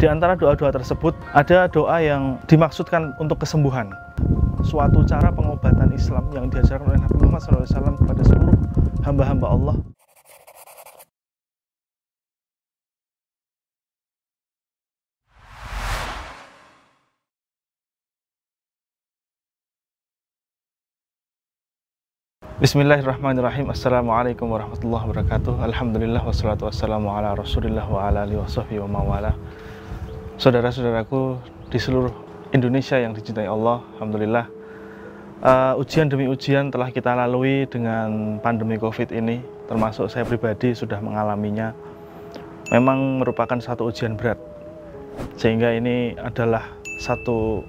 Di antara doa-doa tersebut ada doa yang dimaksudkan untuk kesembuhan, suatu cara pengobatan Islam yang diajarkan oleh Nabi Muhammad SAW kepada seluruh hamba-hamba Allah. Bismillahirrahmanirrahim. Assalamualaikum warahmatullahi wabarakatuh. Alhamdulillah wassalatu wassalamu ala rasulillah wa ala alihi wasahbihi wa mawala. Saudara-saudaraku di seluruh Indonesia yang dicintai Allah, alhamdulillah, ujian demi ujian telah kita lalui dengan pandemi COVID ini, termasuk saya pribadi sudah mengalaminya. Memang merupakan satu ujian berat, sehingga ini adalah satu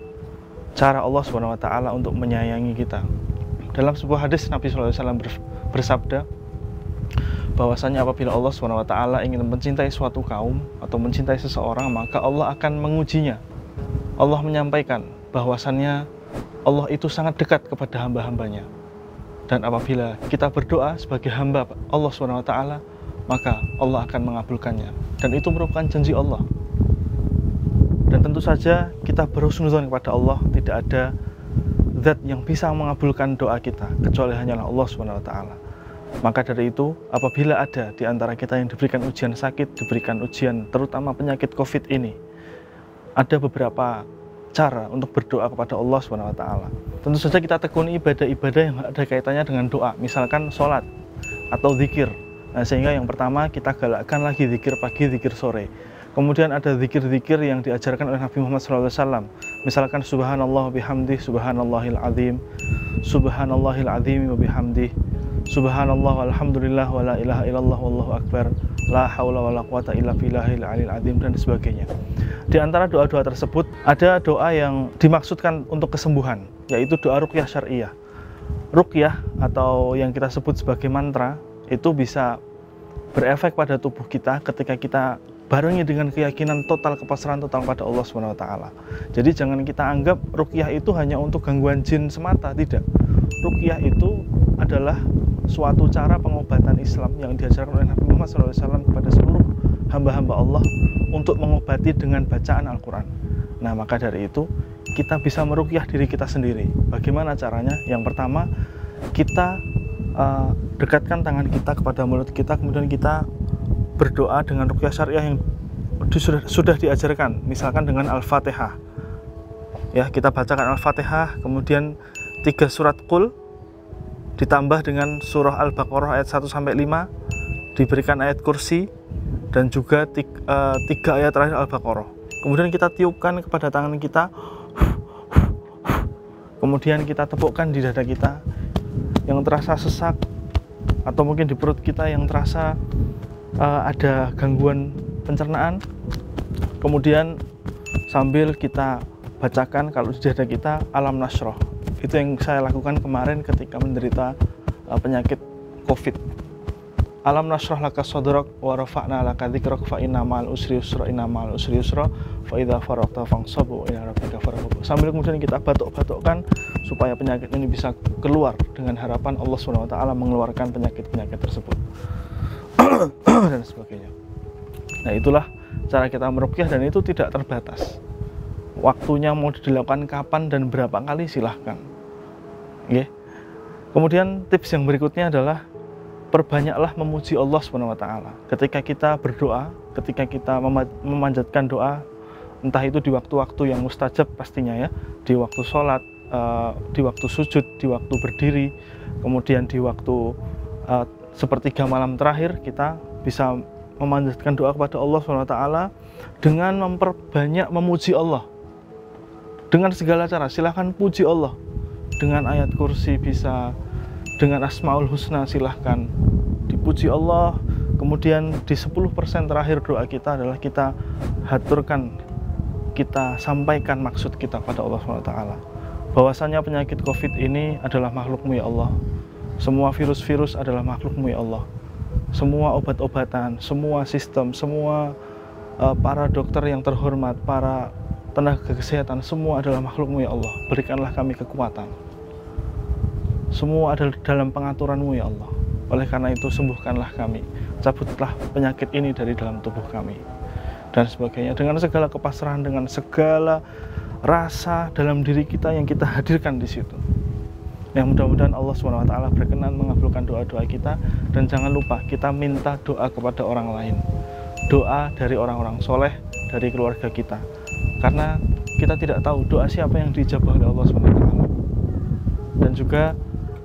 cara Allah SWT untuk menyayangi kita. Dalam sebuah hadis Nabi SAW bersabda bahwasanya apabila Allah SWT ingin mencintai suatu kaum atau mencintai seseorang, maka Allah akan mengujinya. Allah menyampaikan bahwasannya Allah itu sangat dekat kepada hamba-hambanya, dan apabila kita berdoa sebagai hamba Allah SWT, maka Allah akan mengabulkannya, dan itu merupakan janji Allah. Dan tentu saja kita berhusnuzon kepada Allah, tidak ada zat yang bisa mengabulkan doa kita kecuali hanyalah Allah SWT. Maka dari itu, apabila ada di antara kita yang diberikan ujian sakit, diberikan ujian terutama penyakit COVID ini, ada beberapa cara untuk berdoa kepada Allah SWT. Tentu saja kita tekuni ibadah-ibadah yang ada kaitannya dengan doa, misalkan sholat atau zikir. Nah, sehingga yang pertama kita galakkan lagi zikir pagi, zikir sore. Kemudian ada zikir-zikir yang diajarkan oleh Nabi Muhammad SAW. Misalkan subhanallah bihamdih, subhanallahil azim, subhanallahil azim wa bihamdih, subhanallah walhamdulillah wa la ilaha illallah wallahu akbar, la haula wa la quwata illa billahil aliyil azim, dan sebagainya. Di antara doa-doa tersebut ada doa yang dimaksudkan untuk kesembuhan, yaitu doa ruqyah syariah. Ruqyah atau yang kita sebut sebagai mantra itu bisa berefek pada tubuh kita ketika kita barengi dengan keyakinan total, kepasrahan total pada Allah SWT. Jadi jangan kita anggap ruqyah itu hanya untuk gangguan jin semata, tidak. Ruqyah itu adalah suatu cara pengobatan Islam yang diajarkan oleh Nabi Muhammad SAW kepada seluruh hamba-hamba Allah untuk mengobati dengan bacaan Al-Quran. Nah, maka dari itu kita bisa meruqyah diri kita sendiri. Bagaimana caranya? Yang pertama, kita dekatkan tangan kita kepada mulut kita, kemudian kita berdoa dengan ruqyah syariah yang sudah diajarkan, misalkan dengan Al-Fatihah. Ya, kita bacakan Al-Fatihah, kemudian 3 surat Qul ditambah dengan surah Al-Baqarah ayat 1 sampai 5, diberikan ayat kursi dan juga 3 ayat terakhir Al-Baqarah. Kemudian kita tiupkan kepada tangan kita, kemudian kita tepukkan di dada kita yang terasa sesak, atau mungkin di perut kita yang terasa ada gangguan pencernaan. Kemudian sambil kita bacakan kalau di dada kita Alam Nasroh. Itu yang saya lakukan kemarin ketika menderita penyakit COVID. Alam nasroh laka sadrak wa rafa'na laka dzikrak fa inna ma'al usri yusra, inna ma'al usri yusra, fa idza faragta fansab wa ila rabbika farghab. Sambil kemudian kita batuk-batukkan supaya penyakit ini bisa keluar, dengan harapan Allah SWT mengeluarkan penyakit-penyakit tersebut dan sebagainya. Nah, itulah cara kita meruqyah, dan itu tidak terbatas. Waktunya mau dilakukan kapan dan berapa kali silahkan. Okay. Kemudian tips yang berikutnya adalah perbanyaklah memuji Allah SWT. Ketika kita berdoa, ketika kita memanjatkan doa, entah itu di waktu-waktu yang mustajab pastinya ya, di waktu sholat, di waktu sujud, di waktu berdiri, kemudian di waktu sepertiga malam terakhir, kita bisa memanjatkan doa kepada Allah SWT dengan memperbanyak memuji Allah. Dengan segala cara, silahkan puji Allah. Dengan ayat kursi bisa, dengan Asmaul Husna silahkan dipuji Allah. Kemudian di 10% terakhir doa kita adalah kita haturkan, kita sampaikan maksud kita pada Allah SWT. Bahwasanya penyakit COVID ini adalah makhluk-Mu ya Allah. Semua virus-virus adalah makhluk-Mu ya Allah. Semua obat-obatan, semua sistem, semua para dokter yang terhormat, para tenaga kesehatan, semua adalah makhluk-Mu ya Allah. Berikanlah kami kekuatan. Semua adalah dalam pengaturan-Mu ya Allah. Oleh karena itu sembuhkanlah kami, cabutlah penyakit ini dari dalam tubuh kami. dan sebagainya, dengan segala kepasrahan, dengan segala rasa dalam diri kita yang kita hadirkan di situ. Yang mudah-mudahan Allah SWT berkenan mengabulkan doa-doa kita. Dan jangan lupa kita minta doa kepada orang lain, doa dari orang-orang soleh, dari keluarga kita, karena kita tidak tahu doa siapa yang dijabah oleh Allah SWT. Dan juga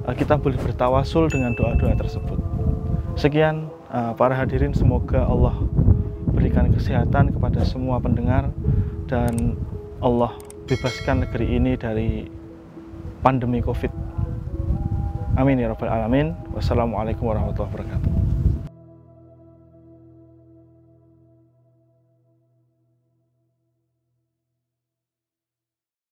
kita boleh bertawasul dengan doa-doa tersebut. Sekian para hadirin, semoga Allah berikan kesehatan kepada semua pendengar dan Allah bebaskan negeri ini dari pandemi COVID. Amin ya rabbal alamin. Wassalamualaikum warahmatullahi wabarakatuh.